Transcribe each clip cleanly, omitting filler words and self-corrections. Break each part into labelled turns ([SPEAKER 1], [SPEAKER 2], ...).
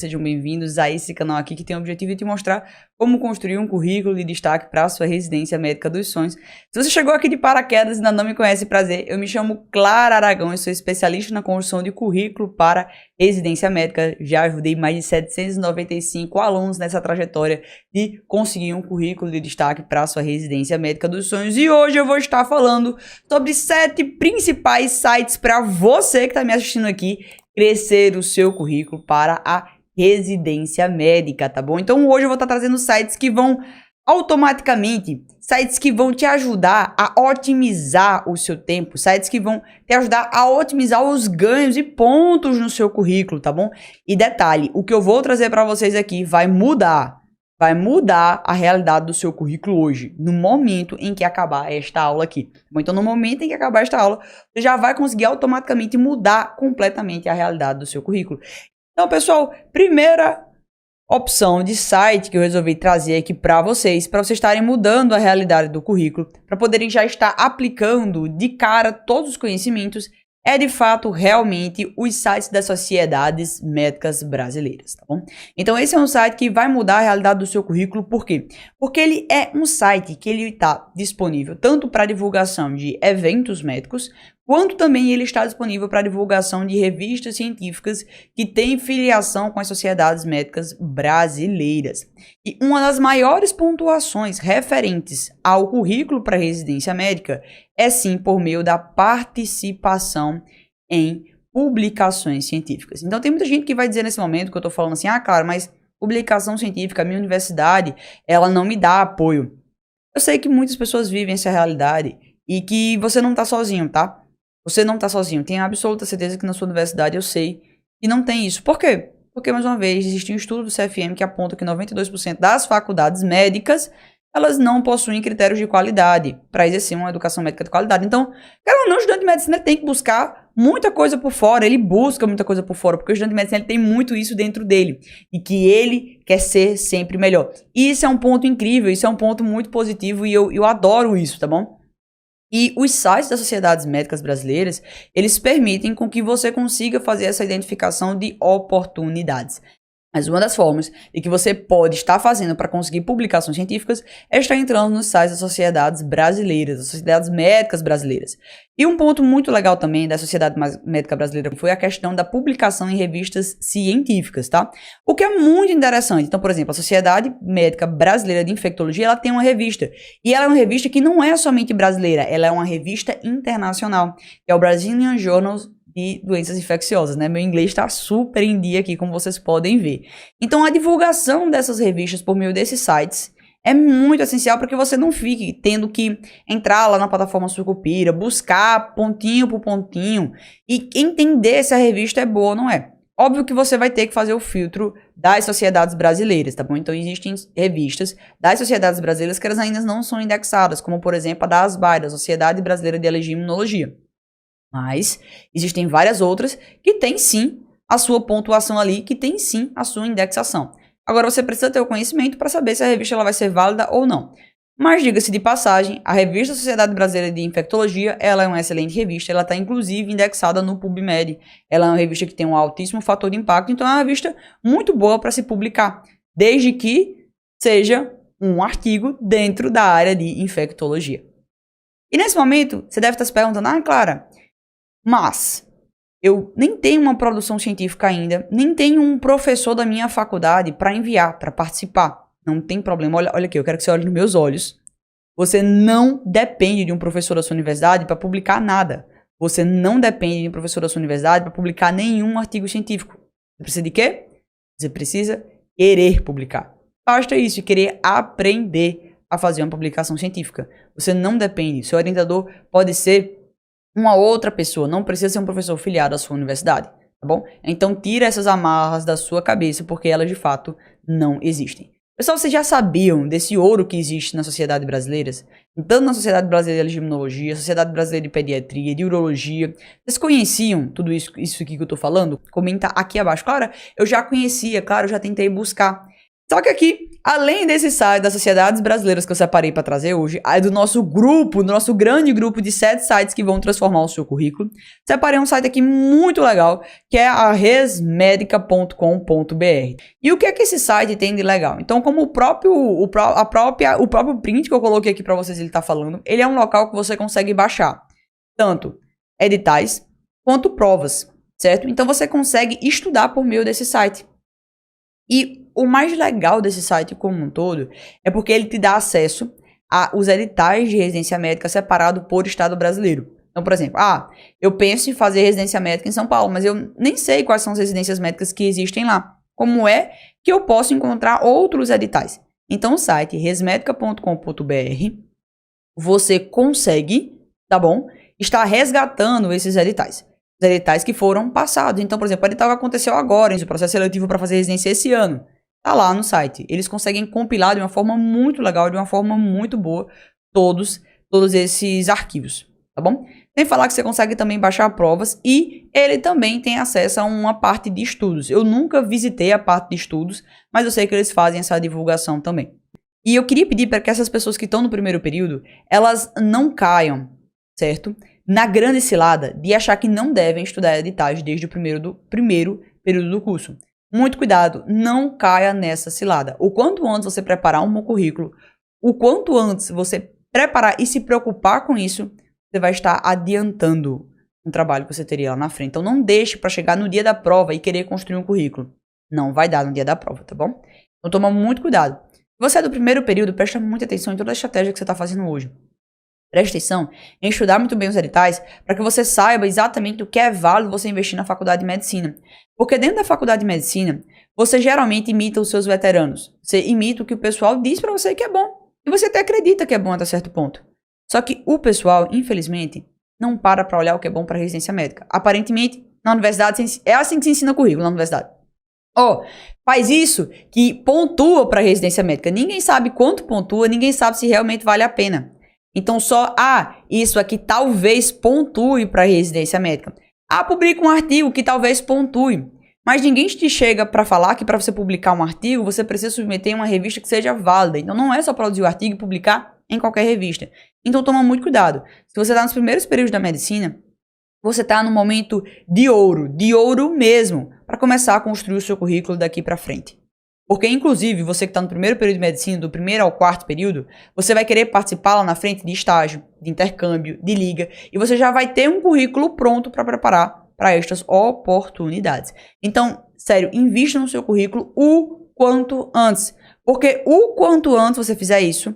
[SPEAKER 1] Sejam bem-vindos a esse canal aqui que tem o objetivo de te mostrar como construir um currículo de destaque para a sua residência médica dos sonhos. Se você chegou aqui de paraquedas e ainda não me conhece, prazer, eu me chamo Clara Aragão e sou especialista na construção de currículo para residência médica. Já ajudei mais de 795 alunos nessa trajetória de conseguir um currículo de destaque para a sua residência médica dos sonhos. E hoje eu vou estar falando sobre 7 principais sites para você que está me assistindo aqui crescer o seu currículo para a residência médica, tá bom? Então hoje eu vou estar trazendo sites que vão automaticamente, sites que vão te ajudar a otimizar o seu tempo, sites que vão te ajudar a otimizar os ganhos e pontos no seu currículo, tá bom? E detalhe, o que eu vou trazer para vocês aqui vai mudar a realidade do seu currículo hoje, no momento em que acabar esta aula aqui. Então, no momento em que acabar esta aula, você já vai conseguir automaticamente mudar completamente a realidade do seu currículo. Então, pessoal, primeira opção de site que eu resolvi trazer aqui para vocês estarem mudando a realidade do currículo, para poderem já estar aplicando de cara todos os conhecimentos, é de fato realmente os sites das sociedades médicas brasileiras, tá bom? Então esse é um site que vai mudar a realidade do seu currículo, por quê? Porque ele é um site que ele está disponível tanto para divulgação de eventos médicos, quanto também ele está disponível para divulgação de revistas científicas que têm filiação com as sociedades médicas brasileiras. E uma das maiores pontuações referentes ao currículo para residência médica é sim por meio da participação em publicações científicas. Então tem muita gente que vai dizer nesse momento que eu estou falando assim, ah, claro, mas publicação científica, a minha universidade, ela não me dá apoio. Eu sei que muitas pessoas vivem essa realidade e que você não está sozinho, tá? Você não está sozinho. Tenho absoluta certeza que na sua universidade eu sei que não tem isso. Por quê? Porque, mais uma vez, existe um estudo do CFM que aponta que 92% das faculdades médicas, elas não possuem critérios de qualidade para exercer uma educação médica de qualidade. Então, cara, o estudante de medicina tem que buscar muita coisa por fora. Ele busca muita coisa por fora, porque o estudante de medicina ele tem muito isso dentro dele. E que ele quer ser sempre melhor. E isso é um ponto incrível, isso é um ponto muito positivo e eu adoro isso, tá bom? E os sites das sociedades médicas brasileiras, eles permitem com que você consiga fazer essa identificação de oportunidades. Mas uma das formas de que você pode estar fazendo para conseguir publicações científicas é estar entrando nos sites das sociedades brasileiras, das sociedades médicas brasileiras. E um ponto muito legal também da Sociedade Médica Brasileira foi a questão da publicação em revistas científicas, tá? O que é muito interessante. Então, por exemplo, a Sociedade Médica Brasileira de Infectologia, ela tem uma revista. E ela é uma revista que não é somente brasileira, ela é uma revista internacional, que é o Brazilian Journal de Doenças Infecciosas, né? Meu inglês está super em dia aqui, como vocês podem ver. Então, a divulgação dessas revistas por meio desses sites é muito essencial para que você não fique tendo que entrar lá na plataforma Sucupira, buscar pontinho por pontinho e entender se a revista é boa ou não é. Óbvio que você vai ter que fazer o filtro das sociedades brasileiras, tá bom? Então, existem revistas das sociedades brasileiras que elas ainda não são indexadas, como, por exemplo, a da ASBAI, da Sociedade Brasileira de Alergia e Imunologia. Mas existem várias outras que têm sim a sua pontuação ali, que tem sim a sua indexação. Agora você precisa ter o conhecimento para saber se a revista ela vai ser válida ou não. Mas diga-se de passagem, a revista Sociedade Brasileira de Infectologia, ela é uma excelente revista, ela está inclusive indexada no PubMed. Ela é uma revista que tem um altíssimo fator de impacto, então é uma revista muito boa para se publicar, desde que seja um artigo dentro da área de infectologia. E nesse momento, você deve estar se perguntando, ah, Clara, mas eu nem tenho uma produção científica ainda, nem tenho um professor da minha faculdade para enviar, para participar. Não tem problema. Olha aqui, eu quero que você olhe nos meus olhos. Você não depende de um professor da sua universidade para publicar nada. Você não depende de um professor da sua universidade para publicar nenhum artigo científico. Você precisa de quê? Você precisa querer publicar. Basta isso, querer aprender a fazer uma publicação científica. Você não depende. Seu orientador pode ser uma outra pessoa, não precisa ser um professor filiado à sua universidade, tá bom? Então tira essas amarras da sua cabeça, porque elas de fato não existem. Pessoal, vocês já sabiam desse ouro que existe nas sociedades brasileiras? Tanto na Sociedade Brasileira de Imunologia, Sociedade Brasileira de Pediatria, de Urologia. Vocês conheciam tudo isso aqui que eu tô falando? Comenta aqui abaixo. Claro, eu já conhecia, claro, eu já tentei buscar. Só que aqui, além desse site das sociedades brasileiras que eu separei para trazer hoje, aí do nosso grupo, do nosso grande grupo de 7 sites que vão transformar o seu currículo, separei um site aqui muito legal, que é a resmedica.com.br. E o que é que esse site tem de legal? Então, como o próprio print que eu coloquei aqui para vocês ele tá falando, ele é um local que você consegue baixar tanto editais quanto provas, certo? Então, você consegue estudar por meio desse site. E o mais legal desse site como um todo é porque ele te dá acesso aos editais de residência médica separado por estado brasileiro. Então, por exemplo, eu penso em fazer residência médica em São Paulo, mas eu nem sei quais são as residências médicas que existem lá. Como é que eu posso encontrar outros editais? Então, o site resmedica.com.br, você consegue, tá bom, estar resgatando esses editais. Os editais que foram passados. Então, por exemplo, o edital que aconteceu agora, o processo seletivo para fazer residência esse ano, tá lá no site. Eles conseguem compilar de uma forma muito legal, de uma forma muito boa, todos esses arquivos, tá bom? Sem falar que você consegue também baixar provas e ele também tem acesso a uma parte de estudos. Eu nunca visitei a parte de estudos, mas eu sei que eles fazem essa divulgação também. E eu queria pedir para que essas pessoas que estão no primeiro período, elas não caiam, certo? Na grande cilada de achar que não devem estudar editais desde o primeiro período do curso. Muito cuidado, não caia nessa cilada. O quanto antes você preparar um bom currículo, o quanto antes você preparar e se preocupar com isso, você vai estar adiantando um trabalho que você teria lá na frente. Então não deixe para chegar no dia da prova e querer construir um currículo. Não vai dar no dia da prova, tá bom? Então toma muito cuidado. Se você é do primeiro período, presta muita atenção em toda a estratégia que você está fazendo hoje. Preste atenção em estudar muito bem os editais para que você saiba exatamente o que é válido você investir na faculdade de medicina. Porque dentro da faculdade de medicina, você geralmente imita os seus veteranos. Você imita o que o pessoal diz para você que é bom. E você até acredita que é bom até certo ponto. Só que o pessoal, infelizmente, não para olhar o que é bom para residência médica. Aparentemente, na universidade, é assim que se ensina currículo na universidade. Faz isso que pontua para residência médica. Ninguém sabe quanto pontua, ninguém sabe se realmente vale a pena. Então só, isso aqui talvez pontue para residência médica. Publica um artigo que talvez pontue. Mas ninguém te chega para falar que para você publicar um artigo, você precisa submeter uma revista que seja válida. Então não é só produzir o artigo e publicar em qualquer revista. Então toma muito cuidado. Se você está nos primeiros períodos da medicina, você está no momento de ouro mesmo, para começar a construir o seu currículo daqui para frente. Porque, inclusive, você que está no primeiro período de medicina, do primeiro ao quarto período, você vai querer participar lá na frente de estágio, de intercâmbio, de liga, e você já vai ter um currículo pronto para preparar para estas oportunidades. Então, sério, invista no seu currículo o quanto antes. Porque o quanto antes você fizer isso,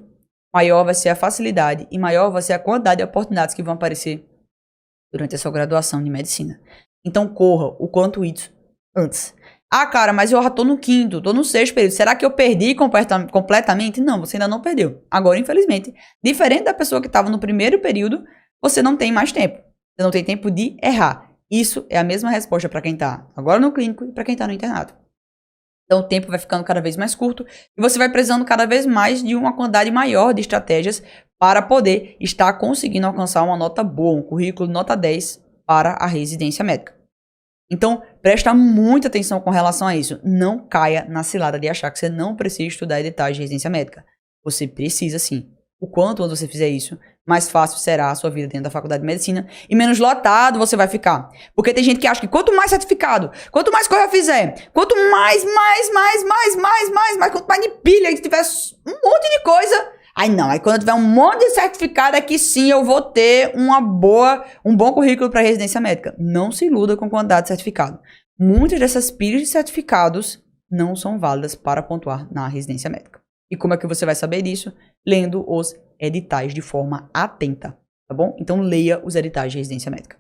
[SPEAKER 1] maior vai ser a facilidade e maior vai ser a quantidade de oportunidades que vão aparecer durante a sua graduação de medicina. Então, corra o quanto isso antes. Cara, mas eu já tô no quinto, tô no sexto período. Será que eu perdi completamente? Não, você ainda não perdeu. Agora, infelizmente, diferente da pessoa que estava no primeiro período, você não tem mais tempo. Você não tem tempo de errar. Isso é a mesma resposta para quem tá agora no clínico e para quem tá no internato. Então, o tempo vai ficando cada vez mais curto e você vai precisando cada vez mais de uma quantidade maior de estratégias para poder estar conseguindo alcançar uma nota boa, um currículo nota 10 para a residência médica. Então, presta muita atenção com relação a isso. Não caia na cilada de achar que você não precisa estudar editais de residência médica. Você precisa sim. O quanto antes você fizer isso, mais fácil será a sua vida dentro da faculdade de medicina e menos lotado você vai ficar. Porque tem gente que acha que quanto mais certificado, quanto mais coisa eu fizer, quanto mais, quanto mais de pilha, se tiver um monte de coisa... Aí quando eu tiver um monte de certificado, aqui sim eu vou ter um bom currículo para residência médica. Não se iluda com quantidade de certificado. Muitas dessas pilhas de certificados não são válidas para pontuar na residência médica. E como é que você vai saber disso? Lendo os editais de forma atenta, tá bom? Então leia os editais de residência médica.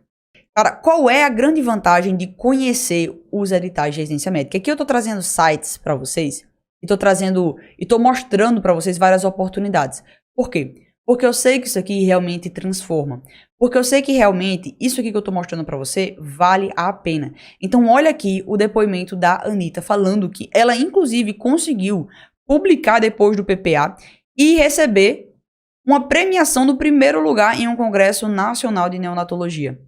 [SPEAKER 1] Cara, qual é a grande vantagem de conhecer os editais de residência médica? Aqui eu tô trazendo sites para vocês. E tô mostrando para vocês várias oportunidades. Por quê? Porque eu sei que isso aqui realmente transforma. Porque eu sei que realmente isso aqui que eu tô mostrando para você vale a pena. Então olha aqui o depoimento da Anitta falando que ela inclusive conseguiu publicar depois do PPA e receber uma premiação do primeiro lugar em um congresso nacional de neonatologia.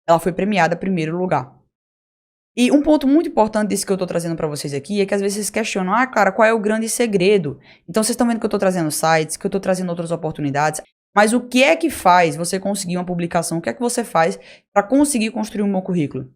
[SPEAKER 1] Ela foi premiada em primeiro lugar. E um ponto muito importante disso que eu tô trazendo pra vocês aqui é que às vezes vocês questionam, cara, qual é o grande segredo? Então vocês estão vendo que eu tô trazendo sites, que eu tô trazendo outras oportunidades, mas o que é que faz você conseguir uma publicação? O que é que você faz pra conseguir construir um bom currículo?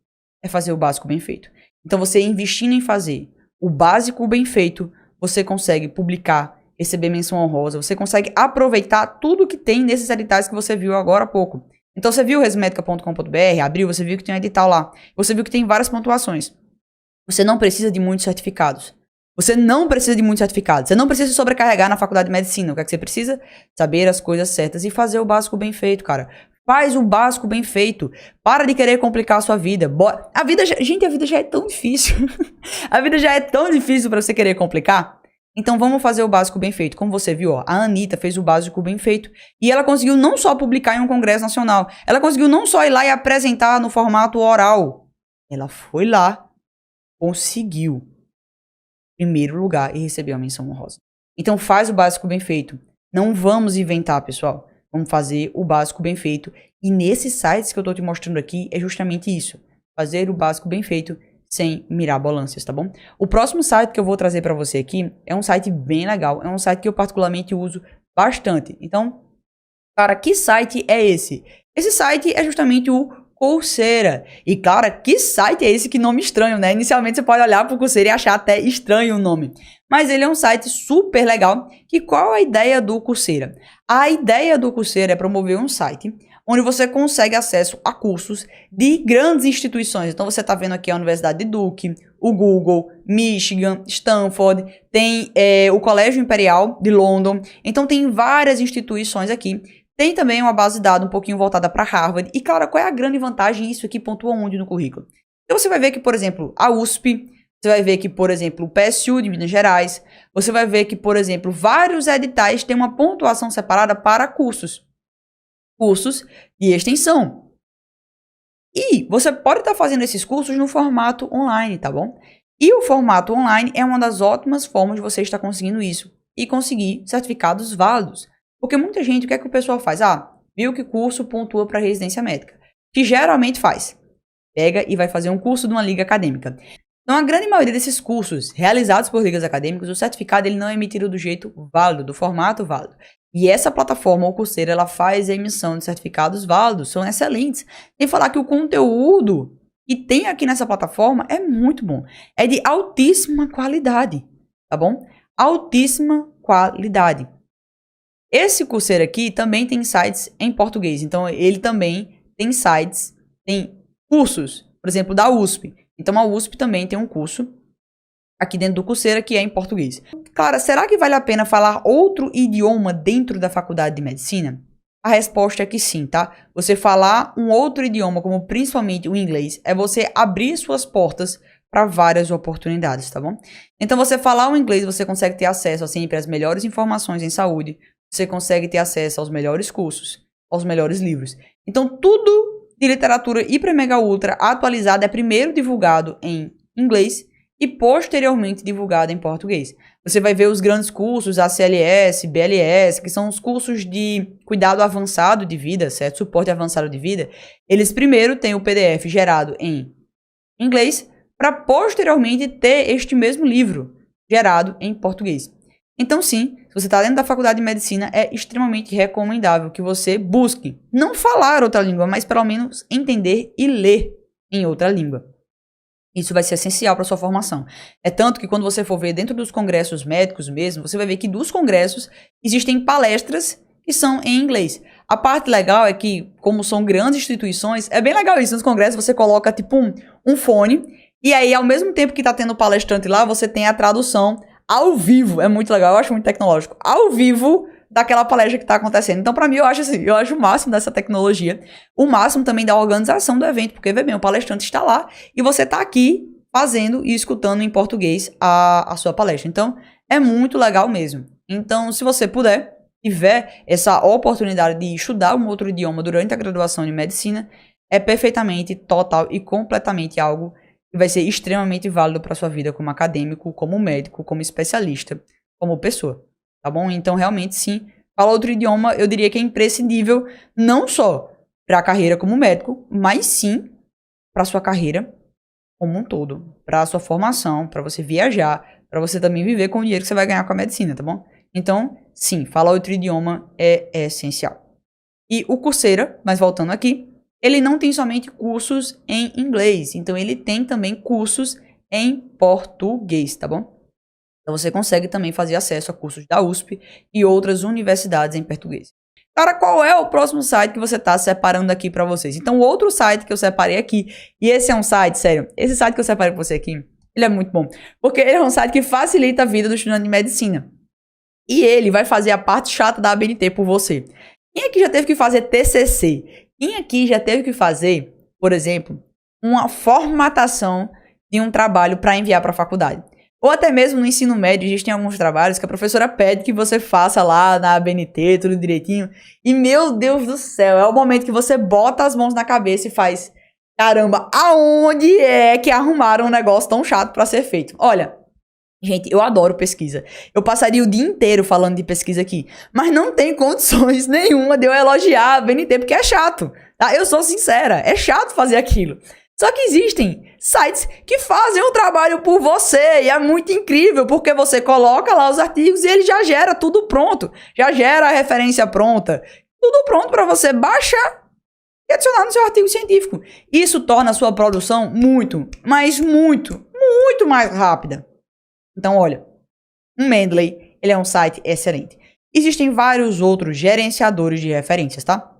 [SPEAKER 1] É fazer o básico bem feito. Então você investindo em fazer o básico bem feito, você consegue publicar, receber menção honrosa, você consegue aproveitar tudo que tem nesses editais que você viu agora há pouco. Então você viu resumedica.com.br, abriu, você viu que tem um edital lá. Você viu que tem várias pontuações. Você não precisa de muitos certificados. Você não precisa de muitos certificados. Você não precisa se sobrecarregar na faculdade de medicina. O que é que você precisa? Saber as coisas certas e fazer o básico bem feito, cara. Faz o básico bem feito. Para de querer complicar a sua vida. Gente, a vida já é tão difícil. A vida já é tão difícil pra você querer complicar. Então vamos fazer o básico bem feito. Como você viu, ó, a Anitta fez o básico bem feito. E ela conseguiu não só publicar em um congresso nacional. Ela conseguiu não só ir lá e apresentar no formato oral. Ela foi lá, conseguiu primeiro lugar e recebeu a menção honrosa. Então faz o básico bem feito. Não vamos inventar, pessoal. Vamos fazer o básico bem feito. E nesses sites que eu tô te mostrando aqui, é justamente isso. Fazer o básico bem feito sem mirabolâncias, tá bom? O próximo site que eu vou trazer para você aqui é um site bem legal. É um site que eu particularmente uso bastante. Então, cara, que site é esse? Esse site é justamente o Coursera. E, cara, que site é esse? Que nome estranho, né? Inicialmente você pode olhar pro Coursera e achar até estranho o nome. Mas ele é um site super legal. Que qual é a ideia do Coursera? A ideia do Coursera é promover um site onde você consegue acesso a cursos de grandes instituições. Então você está vendo aqui a Universidade de Duke, o Google, Michigan, Stanford, tem o Colégio Imperial de London. Então tem várias instituições aqui. Tem também uma base de dados um pouquinho voltada para Harvard. E claro, qual é a grande vantagem? Isso aqui pontua onde no currículo? Então você vai ver que, por exemplo, a USP, você vai ver que, por exemplo, o PSU de Minas Gerais, você vai ver que, por exemplo, vários editais têm uma pontuação separada para cursos de extensão. E você pode estar fazendo esses cursos no formato online, tá bom? E o formato online é uma das ótimas formas de você estar conseguindo isso e conseguir certificados válidos. Porque muita gente, o que é que o pessoal faz? Viu que curso pontua para residência médica. Que geralmente faz. Pega e vai fazer um curso de uma liga acadêmica. Então, a grande maioria desses cursos realizados por ligas acadêmicas, o certificado ele não é emitido do jeito válido, do formato válido. E essa plataforma, o Coursera, ela faz a emissão de certificados válidos, são excelentes. Sem falar que o conteúdo que tem aqui nessa plataforma é muito bom. É de altíssima qualidade, tá bom? Altíssima qualidade. Esse Coursera aqui também tem sites em português. Então, ele também tem sites, tem cursos, por exemplo, da USP. Então, a USP também tem um curso aqui dentro do Coursera que é em português. Cara, será que vale a pena falar outro idioma dentro da faculdade de medicina? A resposta é que sim, tá? Você falar um outro idioma, como principalmente o inglês, é você abrir suas portas para várias oportunidades, tá bom? Então, você falar o inglês, você consegue ter acesso a sempre às melhores informações em saúde, você consegue ter acesso aos melhores cursos, aos melhores livros. Então, tudo de literatura hiper mega ultra atualizada é primeiro divulgado em inglês e posteriormente divulgado em português. Você vai ver os grandes cursos, ACLS, BLS, que são os cursos de cuidado avançado de vida, certo? Suporte avançado de vida. Eles primeiro têm o PDF gerado em inglês para posteriormente ter este mesmo livro gerado em português. Então sim, se você está dentro da faculdade de medicina, é extremamente recomendável que você busque não falar outra língua, mas pelo menos entender e ler em outra língua. Isso vai ser essencial para sua formação. É tanto que quando você for ver dentro dos congressos médicos mesmo, você vai ver que dos congressos existem palestras que são em inglês. A parte legal é que, como são grandes instituições, é bem legal isso. Nos congressos você coloca tipo um fone e aí ao mesmo tempo que está tendo o palestrante lá, você tem a tradução ao vivo. É muito legal, eu acho muito tecnológico. Ao vivo daquela palestra que está acontecendo. Então, para mim, eu acho assim, eu acho o máximo dessa tecnologia, o máximo também da organização do evento, porque, vê bem, o palestrante está lá e você está aqui fazendo e escutando em português a sua palestra. Então, é muito legal mesmo. Então, se você puder, tiver essa oportunidade de estudar um outro idioma durante a graduação de medicina, é perfeitamente, total e completamente algo que vai ser extremamente válido para sua vida como acadêmico, como médico, como especialista, como pessoa. Tá bom? Então, realmente, sim, falar outro idioma, eu diria que é imprescindível, não só para a carreira como médico, mas sim para a sua carreira como um todo, para a sua formação, para você viajar, para você também viver com o dinheiro que você vai ganhar com a medicina, tá bom? Então, sim, falar outro idioma é essencial. E o Coursera, mas voltando aqui, ele não tem somente cursos em inglês, então ele tem também cursos em português, tá bom? Então você consegue também fazer acesso a cursos da USP e outras universidades em português. Cara, qual é o próximo site que você está separando aqui para vocês? Então, o outro site que eu separei aqui, e esse é um site, sério, esse site que eu separei para você aqui, ele é muito bom, porque ele é um site que facilita a vida do estudante de medicina. E ele vai fazer a parte chata da ABNT por você. Quem aqui já teve que fazer TCC? Quem aqui já teve que fazer, por exemplo, uma formatação de um trabalho para enviar para a faculdade? Ou até mesmo no ensino médio, existem alguns trabalhos que a professora pede que você faça lá na ABNT, tudo direitinho. E, meu Deus do céu, é o momento que você bota as mãos na cabeça e faz, caramba, aonde é que arrumaram um negócio tão chato para ser feito? Olha, gente, eu adoro pesquisa. Eu passaria o dia inteiro falando de pesquisa aqui. Mas não tem condições nenhuma de eu elogiar a ABNT, porque é chato. Tá? Eu sou sincera, é chato fazer aquilo. Só que existem sites que fazem o trabalho por você e é muito incrível, porque você coloca lá os artigos e ele já gera tudo pronto, já gera a referência pronta, tudo pronto para você baixar e adicionar no seu artigo científico. Isso torna a sua produção muito, mas muito mais rápida. Então, olha, o Mendeley, ele é um site excelente. Existem vários outros gerenciadores de referências, tá?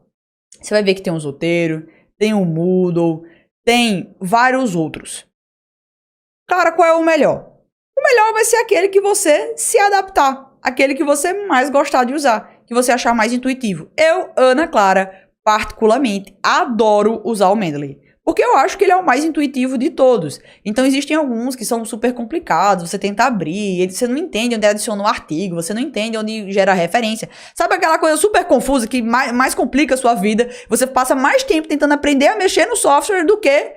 [SPEAKER 1] Você vai ver que tem o Zotero, tem o Moodle, tem vários outros. Cara, qual é o melhor? O melhor vai ser aquele que você se adaptar. Aquele que você mais gostar de usar. Que você achar mais intuitivo. Eu, Ana Clara, particularmente, adoro usar o Mendeley. Porque eu acho que ele é o mais intuitivo de todos. Então existem alguns que são super complicados. Você tenta abrir, você não entende onde adiciona o artigo. Você não entende onde gera referência. Sabe aquela coisa super confusa que mais complica a sua vida? Você passa mais tempo tentando aprender a mexer no software do que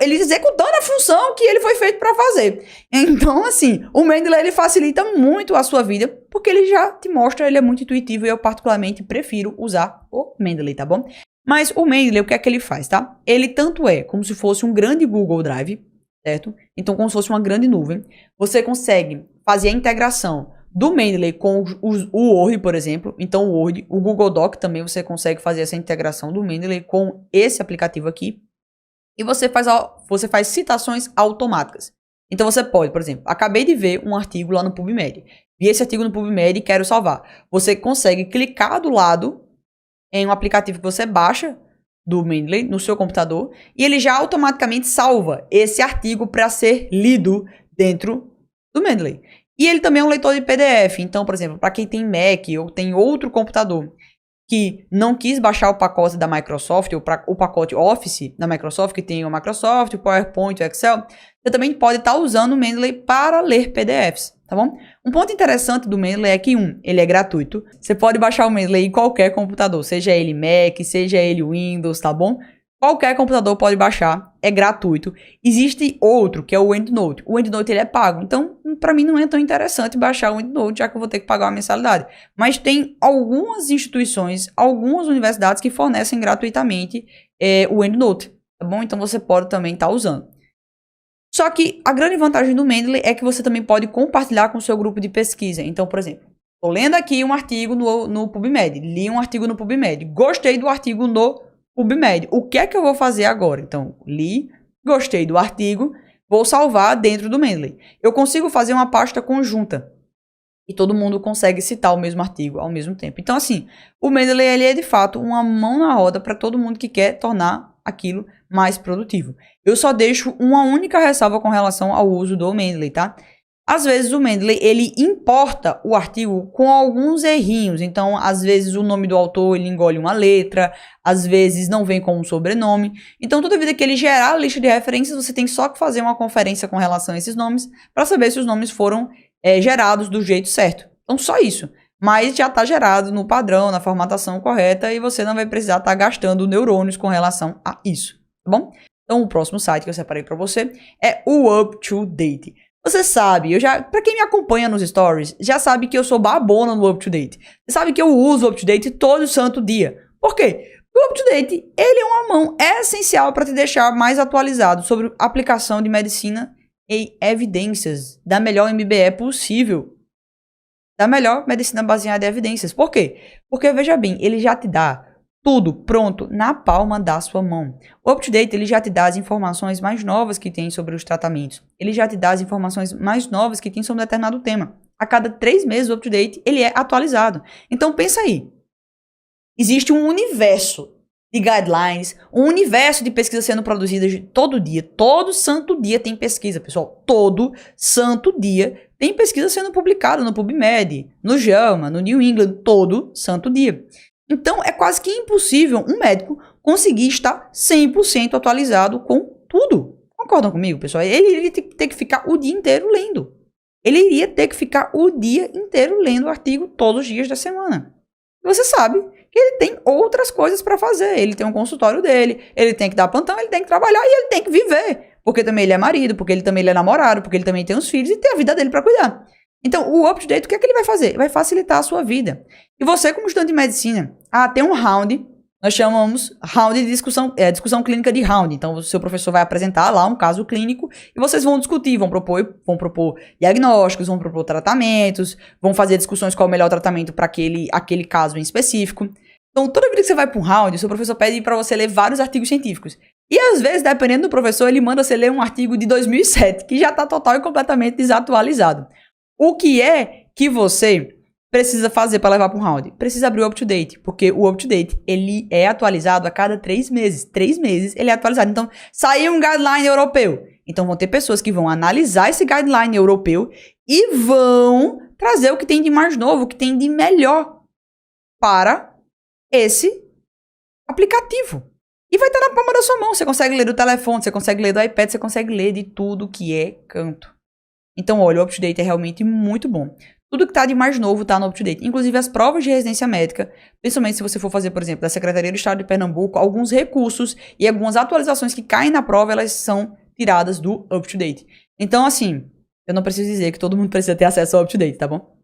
[SPEAKER 1] ele executando a função que ele foi feito para fazer. Então, assim, o Mendeley ele facilita muito a sua vida, porque ele já te mostra, ele é muito intuitivo e eu particularmente prefiro usar o Mendeley, tá bom? Mas o Mendeley, o que é que ele faz, tá? Ele tanto é como se fosse um grande Google Drive, certo? Então, como se fosse uma grande nuvem. Você consegue fazer a integração do Mendeley com o Word, por exemplo. Então, o Word, o Google Doc também você consegue fazer essa integração do Mendeley com esse aplicativo aqui. E você faz citações automáticas. Então, você pode, por exemplo, acabei de ver um artigo lá no PubMed. Vi esse artigo no PubMed e quero salvar. Você consegue clicar do lado em um aplicativo que você baixa do Mendeley no seu computador e ele já automaticamente salva esse artigo para ser lido dentro do Mendeley. E ele também é um leitor de PDF. Então, por exemplo, para quem tem Mac ou tem outro computador que não quis baixar o pacote da Microsoft, ou o pacote Office da Microsoft, que tem o Microsoft, o PowerPoint, o Excel, você também pode estar usando o Mendeley para ler PDFs, tá bom? Um ponto interessante do Mendeley é que, ele é gratuito. Você pode baixar o Mendeley em qualquer computador, seja ele Mac, seja ele Windows, tá bom? Qualquer computador pode baixar, é gratuito. Existe outro, que é o EndNote. O EndNote ele é pago, então para mim não é tão interessante baixar o EndNote, já que eu vou ter que pagar uma mensalidade. Mas tem algumas instituições, algumas universidades que fornecem gratuitamente o EndNote, tá bom? Então você pode também estar usando. Só que a grande vantagem do Mendeley é que você também pode compartilhar com o seu grupo de pesquisa. Então, por exemplo, estou lendo aqui um artigo no PubMed, li um artigo no PubMed, gostei do artigo no PubMed. O que é que eu vou fazer agora? Então, li, gostei do artigo, vou salvar dentro do Mendeley. Eu consigo fazer uma pasta conjunta e todo mundo consegue citar o mesmo artigo ao mesmo tempo. Então, assim, o Mendeley ele é de fato uma mão na roda para todo mundo que quer tornar aquilo mais produtivo. Eu só deixo uma única ressalva com relação ao uso do Mendeley, tá? Às vezes o Mendeley, ele importa o artigo com alguns errinhos. Então, às vezes o nome do autor, ele engole uma letra. Às vezes não vem com um sobrenome. Então, toda vida que ele gerar a lista de referências, você tem só que fazer uma conferência com relação a esses nomes para saber se os nomes foram gerados do jeito certo. Então, só isso. Mas já está gerado no padrão, na formatação correta e você não vai precisar estar gastando neurônios com relação a isso, tá bom? Então, o próximo site que eu separei para você é o UpToDate. Você sabe, pra quem me acompanha nos stories, já sabe que eu sou babona no UpToDate. Você sabe que eu uso o UpToDate todo santo dia. Por quê? O UpToDate, ele é uma mão essencial para te deixar mais atualizado sobre a aplicação de medicina e evidências da melhor MBE possível. Da melhor medicina baseada em evidências. Por quê? Porque, veja bem, ele já te dá tudo pronto na palma da sua mão. O UpToDate, ele já te dá as informações mais novas que tem sobre os tratamentos. Ele já te dá as informações mais novas que tem sobre um determinado tema. A cada 3 meses, o UpToDate, ele é atualizado. Então, pensa aí. Existe um universo de guidelines, um universo de pesquisas sendo produzidas todo dia. Todo santo dia tem pesquisa, pessoal. Todo santo dia tem pesquisa sendo publicada no PubMed, no JAMA, no New England, todo santo dia. Então, é quase que impossível um médico conseguir estar 100% atualizado com tudo. Concordam comigo, pessoal? Ele iria ter que ficar o dia inteiro lendo. Ele iria ter que ficar o dia inteiro lendo o artigo todos os dias da semana. E você sabe que ele tem outras coisas para fazer. Ele tem um consultório dele, ele tem que dar plantão, ele tem que trabalhar e ele tem que viver. Porque também ele é marido, porque ele também é namorado, porque ele também tem os filhos e tem a vida dele para cuidar. Então, o UpToDate, o que é que ele vai fazer? Vai facilitar a sua vida. E você, como estudante de medicina, tem um round, nós chamamos round de discussão clínica de round. Então, o seu professor vai apresentar lá um caso clínico e vocês vão discutir, vão propor diagnósticos, vão propor tratamentos, vão fazer discussões qual é o melhor tratamento para aquele caso em específico. Então, toda vez que você vai para um round, o seu professor pede para você ler vários artigos científicos. E, às vezes, dependendo do professor, ele manda você ler um artigo de 2007, que já está total e completamente desatualizado. O que é que você precisa fazer para levar para um round? Precisa abrir o UpToDate, porque o UpToDate, ele é atualizado a cada 3 meses. 3 meses ele é atualizado. Então, saiu um guideline europeu. Então, vão ter pessoas que vão analisar esse guideline europeu e vão trazer o que tem de mais novo, o que tem de melhor para esse aplicativo. E vai estar na palma da sua mão. Você consegue ler do telefone, você consegue ler do iPad, você consegue ler de tudo que é canto. Então, olha, o UpToDate é realmente muito bom. Tudo que está de mais novo está no UpToDate. Inclusive as provas de residência médica, principalmente se você for fazer, por exemplo, da Secretaria do Estado de Pernambuco, alguns recursos e algumas atualizações que caem na prova, elas são tiradas do UpToDate. Então, assim, eu não preciso dizer que todo mundo precisa ter acesso ao UpToDate, tá bom?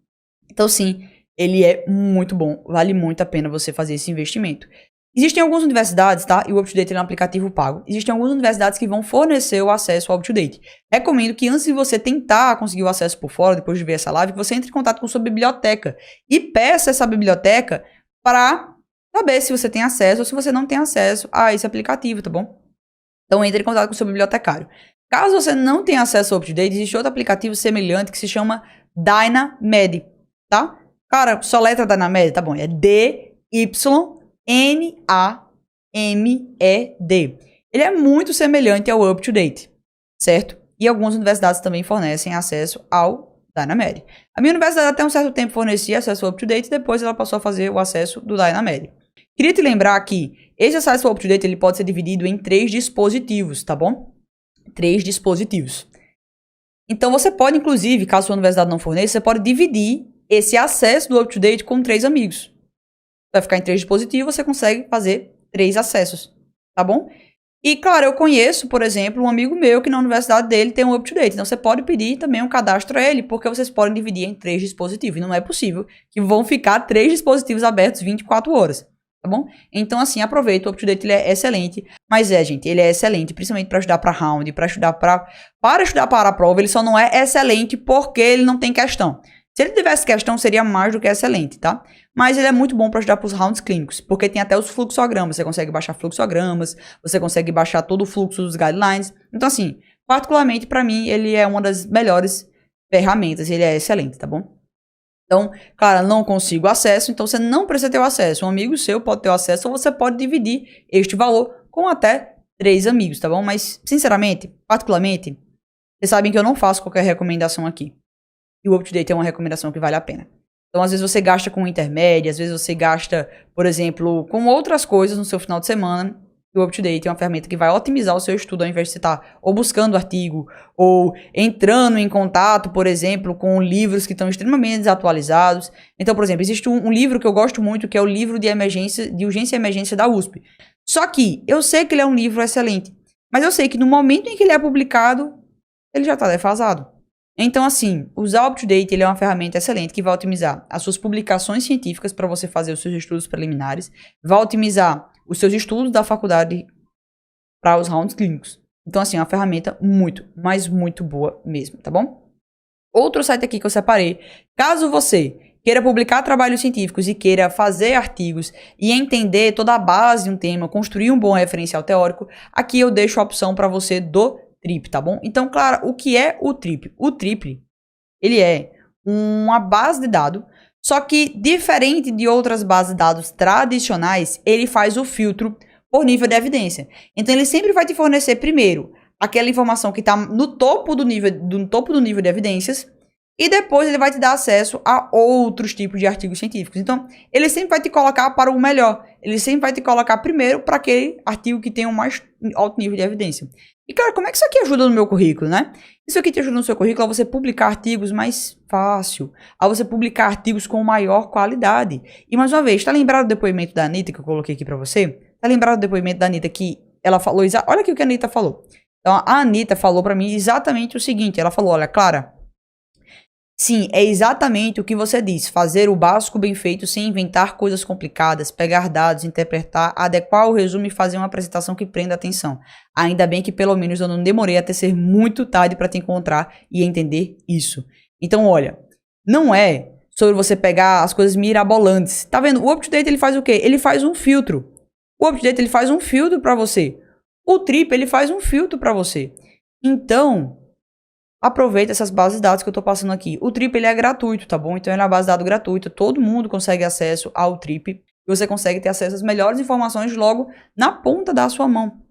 [SPEAKER 1] Então, sim, ele é muito bom. Vale muito a pena você fazer esse investimento. Existem algumas universidades, tá? E o UpToDate é um aplicativo pago. Existem algumas universidades que vão fornecer o acesso ao UpToDate. Recomendo que antes de você tentar conseguir o acesso por fora, depois de ver essa live, que você entre em contato com sua biblioteca e peça essa biblioteca para saber se você tem acesso ou se você não tem acesso a esse aplicativo, tá bom? Então entre em contato com o seu bibliotecário. Caso você não tenha acesso ao UpToDate, existe outro aplicativo semelhante que se chama Dynamed, tá? Cara, só letra Dynamed, tá bom? É DYNAMED. Ele é muito semelhante ao UpToDate, certo? E algumas universidades também fornecem acesso ao Dynamed. A minha universidade até um certo tempo fornecia acesso ao UpToDate, depois ela passou a fazer o acesso do Dynamed. Queria te lembrar que esse acesso ao UpToDate ele pode ser dividido em 3 dispositivos, tá bom? 3 dispositivos. Então você pode, inclusive, caso a sua universidade não forneça, você pode dividir esse acesso do UpToDate com 3 amigos. Vai ficar em 3 dispositivos, você consegue fazer 3 acessos, tá bom? E, claro, eu conheço, por exemplo, um amigo meu que na universidade dele tem um UpToDate. Então, você pode pedir também um cadastro a ele, porque vocês podem dividir em 3 dispositivos. E não é possível que vão ficar 3 dispositivos abertos 24 horas, tá bom? Então, assim, aproveita. O UpToDate ele é excelente. Mas gente, ele é excelente, principalmente para estudar para round, para estudar para a prova. Ele só não é excelente porque ele não tem questão. Se ele tivesse questão, seria mais do que excelente, tá? Mas ele é muito bom para ajudar para os rounds clínicos, porque tem até os fluxogramas. Você consegue baixar fluxogramas, você consegue baixar todo o fluxo dos guidelines. Então, assim, particularmente para mim, ele é uma das melhores ferramentas. Ele é excelente, tá bom? Então, claro, não consigo acesso, então você não precisa ter o acesso. Um amigo seu pode ter o acesso, ou você pode dividir este valor com até 3 amigos, tá bom? Mas, sinceramente, particularmente, vocês sabem que eu não faço qualquer recomendação aqui. E o UpToDate é uma recomendação que vale a pena. Então, às vezes você gasta com intermédio, às vezes você gasta, por exemplo, com outras coisas no seu final de semana. E o UpToDate é uma ferramenta que vai otimizar o seu estudo, ao invés de você estar ou buscando artigo, ou entrando em contato, por exemplo, com livros que estão extremamente desatualizados. Então, por exemplo, existe um livro que eu gosto muito, que é o livro de urgência e emergência da USP. Só que eu sei que ele é um livro excelente, mas eu sei que no momento em que ele é publicado, ele já está defasado. Então, assim, usar o UpToDate ele é uma ferramenta excelente que vai otimizar as suas publicações científicas para você fazer os seus estudos preliminares, vai otimizar os seus estudos da faculdade para os rounds clínicos. Então, assim, é uma ferramenta muito, mas muito boa mesmo, tá bom? Outro site aqui que eu separei, caso você queira publicar trabalhos científicos e queira fazer artigos e entender toda a base de um tema, construir um bom referencial teórico, aqui eu deixo a opção para você do TRIP, tá bom? Então, claro, o que é o TRIP? O TRIP, ele é uma base de dados, só que diferente de outras bases de dados tradicionais, ele faz o filtro por nível de evidência. Então, ele sempre vai te fornecer primeiro aquela informação que está no topo do nível de evidências, e depois ele vai te dar acesso a outros tipos de artigos científicos. Então, ele sempre vai te colocar para o melhor. Ele sempre vai te colocar primeiro para aquele artigo que tem um mais alto nível de evidência. E, cara, como é que isso aqui ajuda no meu currículo, né? Isso aqui te ajuda no seu currículo a você publicar artigos mais fácil, a você publicar artigos com maior qualidade. E, mais uma vez, tá lembrado do depoimento da Anitta que eu coloquei aqui para você? Tá lembrado do depoimento da Anitta que ela falou... Olha aqui o que a Anitta falou. Então, a Anitta falou para mim exatamente o seguinte. Ela falou, olha, Clara... Sim, é exatamente o que você disse, fazer o básico bem feito sem inventar coisas complicadas, pegar dados, interpretar, adequar o resumo e fazer uma apresentação que prenda atenção. Ainda bem que pelo menos eu não demorei até ser muito tarde para te encontrar e entender isso. Então, olha, não é sobre você pegar as coisas mirabolantes. Tá vendo? O UpToDate ele faz o quê? Ele faz um filtro. O UpToDate ele faz um filtro para você. O Trip ele faz um filtro para você. Então... aproveita essas bases de dados que eu tô passando aqui. O Trip, ele é gratuito, tá bom? Então, ele é uma base de dados gratuita. Todo mundo consegue acesso ao Trip. E você consegue ter acesso às melhores informações logo na ponta da sua mão,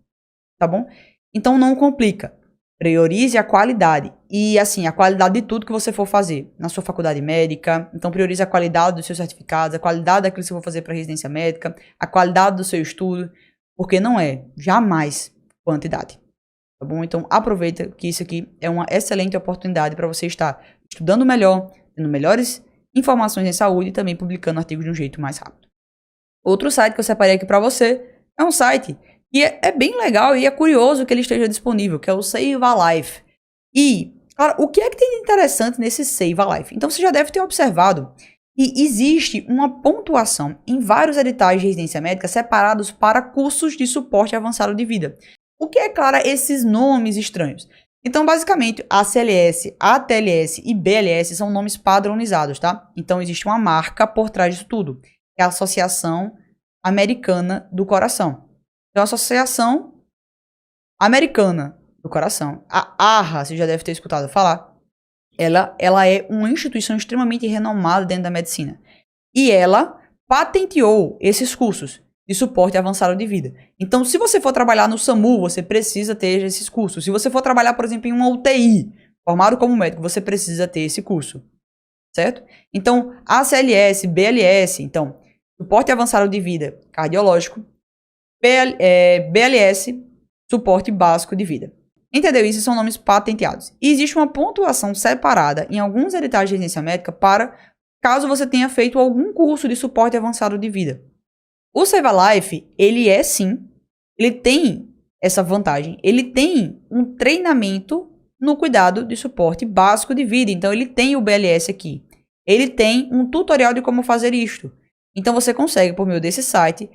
[SPEAKER 1] tá bom? Então, não complica. Priorize a qualidade. E, assim, a qualidade de tudo que você for fazer. Na sua faculdade médica. Então, priorize a qualidade dos seus certificados, a qualidade daquilo que você for fazer para residência médica, a qualidade do seu estudo. Porque não é, jamais, quantidade. Tá bom? Então, aproveita que isso aqui é uma excelente oportunidade para você estar estudando melhor, tendo melhores informações em saúde e também publicando artigos de um jeito mais rápido. Outro site que eu separei aqui para você é um site que é bem legal e é curioso que ele esteja disponível, que é o Save a Life. E, cara, o que é que tem de interessante nesse Save a Life? Então, você já deve ter observado que existe uma pontuação em vários editais de residência médica separados para cursos de suporte avançado de vida. O que é, claro, esses nomes estranhos? Então, basicamente, a ACLS, a TLS e BLS são nomes padronizados, tá? Então, existe uma marca por trás disso tudo, que é a Associação Americana do Coração. Então, a Associação Americana do Coração, a AHA, você já deve ter escutado falar, ela é uma instituição extremamente renomada dentro da medicina. E ela patenteou esses cursos de suporte avançado de vida. Então, se você for trabalhar no SAMU, você precisa ter esses cursos. Se você for trabalhar, por exemplo, em uma UTI, formado como médico, você precisa ter esse curso, certo? Então, ACLS, BLS, então, suporte avançado de vida cardiológico, BLS, suporte básico de vida. Entendeu? Isso são nomes patenteados. E existe uma pontuação separada em alguns editais de residência médica para caso você tenha feito algum curso de suporte avançado de vida. O Save a Life, ele é sim, ele tem essa vantagem, ele tem um treinamento no cuidado de suporte básico de vida. Então, ele tem o BLS aqui. Ele tem um tutorial de como fazer isto. Então, você consegue, por meio desse site,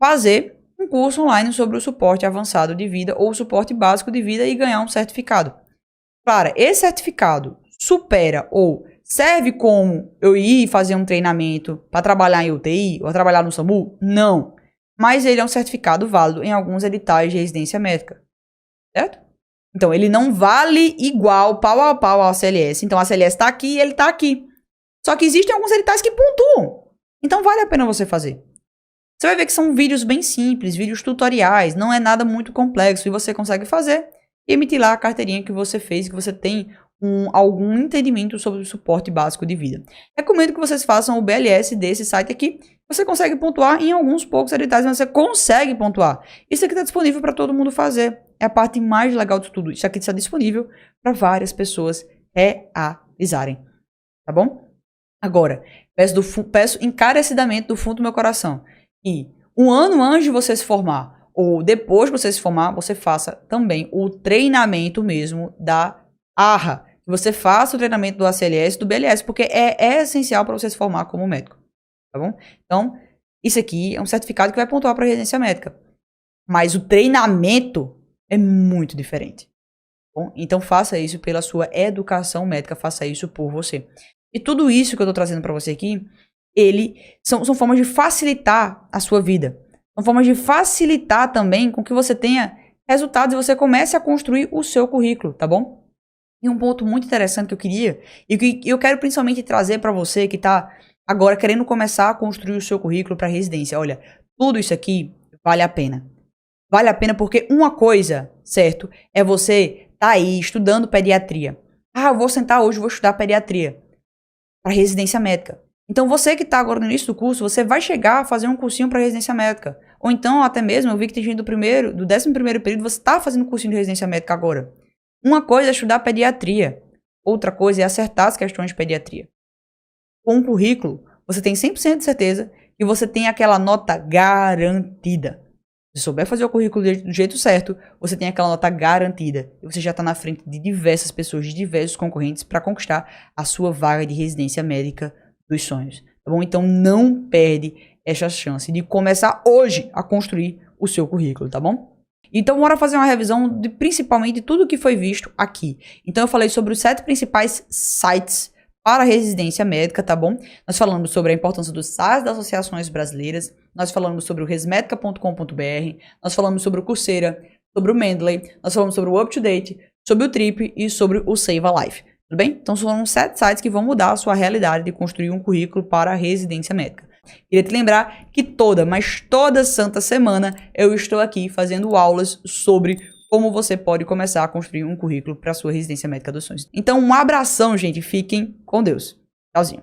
[SPEAKER 1] fazer um curso online sobre o suporte avançado de vida ou suporte básico de vida e ganhar um certificado. Claro, esse certificado supera ou serve como eu ir fazer um treinamento para trabalhar em UTI ou trabalhar no SAMU? Não. Mas ele é um certificado válido em alguns editais de residência médica. Certo? Então, ele não vale igual, pau a pau ao ACLS. Então, a ACLS está aqui e ele está aqui. Só que existem alguns editais que pontuam. Então, vale a pena você fazer. Você vai ver que são vídeos bem simples, vídeos tutoriais. Não é nada muito complexo e você consegue fazer e emitir lá a carteirinha que você fez, que você tem algum entendimento sobre o suporte básico de vida. Recomendo que vocês façam o BLS desse site aqui. Você consegue pontuar em alguns poucos editais, mas você consegue pontuar. Isso aqui está disponível para todo mundo fazer. É a parte mais legal de tudo. Isso aqui está disponível para várias pessoas realizarem. Tá bom? Agora, peço encarecidamente do fundo do meu coração que um ano antes de você se formar, ou depois de você se formar, você faça também o treinamento mesmo da AHA. Que você faça o treinamento do ACLS e do BLS, porque é essencial para você se formar como médico. Tá bom? Então, Isso aqui é um certificado que vai pontuar para residência médica. Mas o treinamento é muito diferente. Bom, então faça isso pela sua educação médica, faça isso por você. E tudo isso que eu tô trazendo para você aqui, são formas de facilitar a sua vida. São formas de facilitar também com que você tenha resultados e você comece a construir o seu currículo, tá bom? E um ponto muito interessante que eu queria, e que eu quero principalmente trazer para você que tá agora querendo começar a construir o seu currículo para residência. Olha, tudo isso aqui vale a pena. Vale a pena porque uma coisa, certo, é você tá aí estudando pediatria. Ah, eu vou sentar hoje, vou estudar pediatria para residência médica. Então você que tá agora no início do curso, você vai chegar a fazer um cursinho para residência médica. Ou então, até mesmo, eu vi que tem gente do 11º período, você tá fazendo cursinho de residência médica agora. Uma coisa é estudar pediatria, outra coisa é acertar as questões de pediatria. Com um currículo, você tem 100% de certeza que você tem aquela nota garantida. Se souber fazer o currículo do jeito certo, você tem aquela nota garantida. E você já está na frente de diversas pessoas, de diversos concorrentes para conquistar a sua vaga de residência médica dos sonhos. Tá bom? Então não perde essa chance de começar hoje a construir o seu currículo, tá bom? Então bora fazer uma revisão de principalmente tudo que foi visto aqui. Então eu falei sobre os 7 principais sites para residência médica, tá bom? Nós falamos sobre a importância dos sites das associações brasileiras, nós falamos sobre o resmedica.com.br, nós falamos sobre o Coursera, sobre o Mendeley, nós falamos sobre o UpToDate, sobre o Trip e sobre o Save a Life, tudo bem? Então são 7 sites que vão mudar a sua realidade de construir um currículo para a residência médica. Queria te lembrar que toda santa semana eu estou aqui fazendo aulas sobre como você pode começar a construir um currículo para a sua residência médica dos sonhos. Então um abração, gente, fiquem com Deus. Tchauzinho.